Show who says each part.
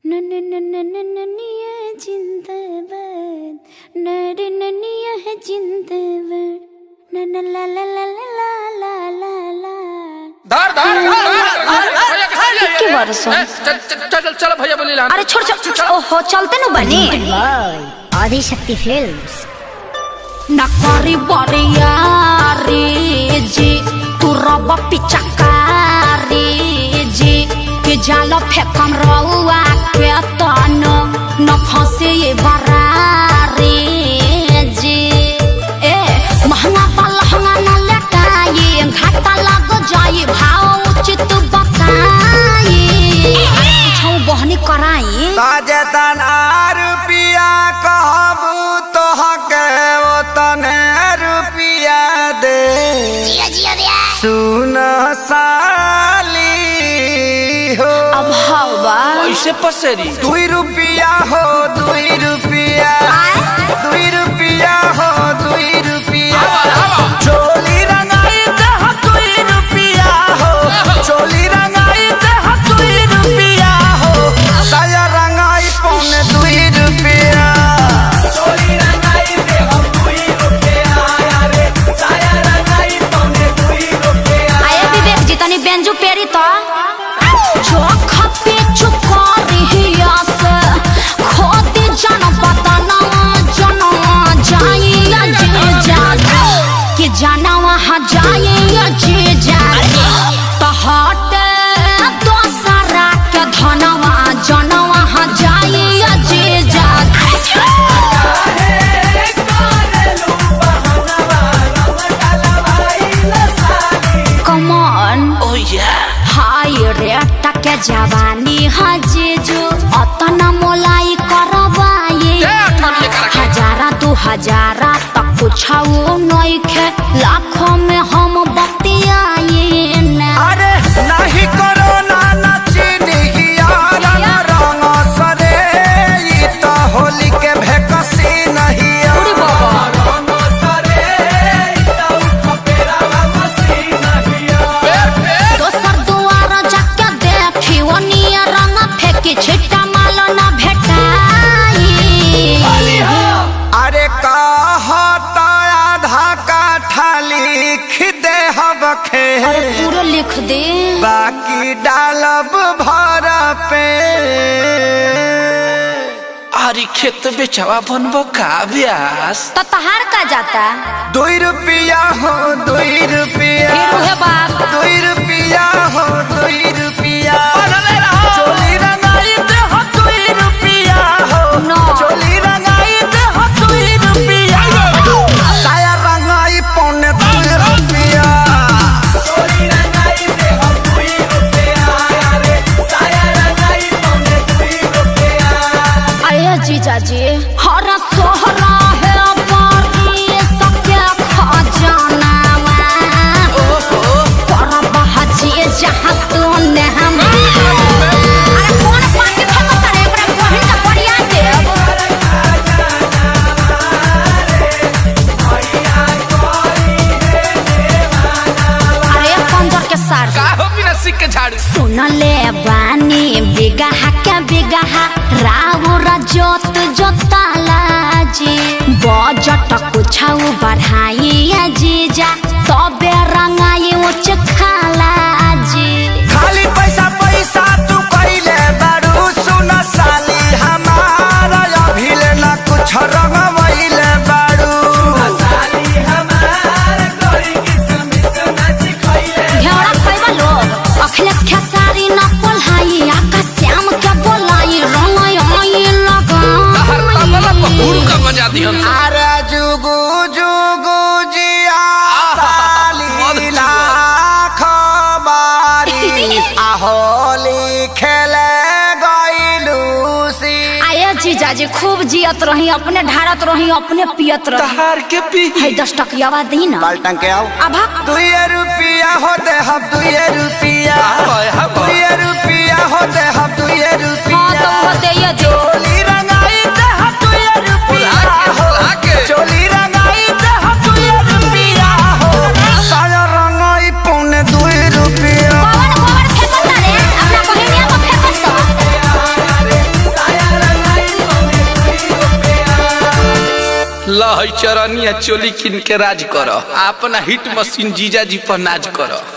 Speaker 1: ननिया जिंदाबाद ननिया है जिंदाबाद नन ला ला ला ला ला ला ला
Speaker 2: धार धार
Speaker 1: के बरसों
Speaker 2: चल चल भैया बोली ला।
Speaker 1: अरे छोड़ छोड़ ओहो चलते नु बनी
Speaker 3: आदिशक्ति फिल्म्स
Speaker 1: नकारी बरिया रे जी तू रब पिचकारी जी के जाल फेकम रउआ के तन न फंसे ये बरारी जी ए महंगा पलहंगा न लटाई घाटा लग जाई भाव उचित बताई छौ बहनी कराई
Speaker 4: ताजे तना रुपिया कहबू तो हके वो तने रुपिया दे सुन साली हो
Speaker 1: अब हवा
Speaker 2: कैसे पसेरी
Speaker 4: 2 रुपिया हो 2 रुपिया 2 रुपिया हो 2 रुपिया चोली रंगाई दे 2 रुपिया हो चोली रंगाई दे 2 रुपिया हो साया रंगाई पौने 2 रुपिया चोली रंगाई दे 2 रुपिया रे साया रंगाई पौने 2 रुपिया
Speaker 1: आए विवेक जी तनी बेंजू पेरी तो जो खपे चुकारी हिया से खोदी जन पतना जना जाइया जे जागे कि जाना वहाँ जाइया जे जागे तो हटे दोसरा के धनवा जना वहाँ जाइया जे जागे Come on
Speaker 2: ओ या
Speaker 1: हाय रे टके जवानी हजेजो अतना मोलाई करवाए हजारा 2000 तक कुछाओ नइखे लाखों में हम बतियाए ना
Speaker 4: अरे नहीं करो ना नचनी यार रंग सरे ई तो होली के भेकसी नहीं
Speaker 1: अरे बाबा
Speaker 4: रंग सरे ई तो खपेरा मसी नहीं
Speaker 1: दोसर दुआर जाके देखी ओनिया रंग फेंकी छिट्टा माल ना भेटाई
Speaker 4: अरे कहता आधा काठा लिख दे हबखे
Speaker 1: अरे पूरा लिख दे
Speaker 4: बाकी डालब भर पे
Speaker 2: आरी खेत बेचवा बनबो का ब्यास
Speaker 1: तो तहार का जाता
Speaker 4: 2 रुपिया हो 2 रुपिया
Speaker 1: फिर उहे बाप
Speaker 4: 2 रुपिया हो 2 रुपिया चोली रंगाई दे हो 2 रुपिया हो
Speaker 1: No.
Speaker 4: चोली रंगाई दे हो 2 रुपिया साया रंगाई पौने 2 रुपिया चोली रंगाई दे हो 2 रुपिया रे साया रंगाई पौने 2 रुपिया
Speaker 1: अरे जीजा जी हरा सोहरा है पारी सबके खजाना पर बहजी जहाँ तूने हम अरे कौन पानी फेंकता रे एकरा बहिन का बढ़िया देव अरे पंजर के सार
Speaker 2: का हो बिना सिक के झाड़ू
Speaker 1: सुन ले बानी बिगहा के बिगहा राउर जोत जोताला जी बजट कुछाऊ बढ़ाई जीजा तबे रंगाई उच खाला जी
Speaker 4: खाली पैसा पैसा तू कइले बारू सुन साली हमारा अभिले ना कुछ रंगवइले बारू साली हमार कोई किस्मत नाची खइले
Speaker 1: घेरा खइबा लोग अखिलेश खेसारी न पोल्हाई आकाश श्याम के बोलाई रंगाई लगा
Speaker 2: हर तबला पहुड़ का बजा दिहन
Speaker 4: अरे जुगु जुगु जिया साली लाख बारी आहोली खेले गइलू सी
Speaker 1: आये जीजा जी खूब जियत रही अपने ढारत रही अपने पियत रही
Speaker 2: तहार के पी
Speaker 1: है 10 टकियावा दी ना
Speaker 4: बाल्टन के आओ
Speaker 1: अभा
Speaker 4: 2 रुपिया होते हम 2 रुपिया
Speaker 2: हाँ,
Speaker 4: 2 रुपिया होते हम 2
Speaker 1: हाँ
Speaker 4: रुपिया
Speaker 1: तो वो दे ये जो
Speaker 4: चोली रंगाई दे हम 2 रुपिया हो चोली रंगाई दे हम 2 रुपिया हो साया रंगाई पौने 2 रुपिया
Speaker 1: कौन फेंकता रे अपना बहिनिया को फेंकत
Speaker 2: लहई चरनिया चोली किन के राज कर, अपना हिट मशीन जीजा जी पर नाज कर।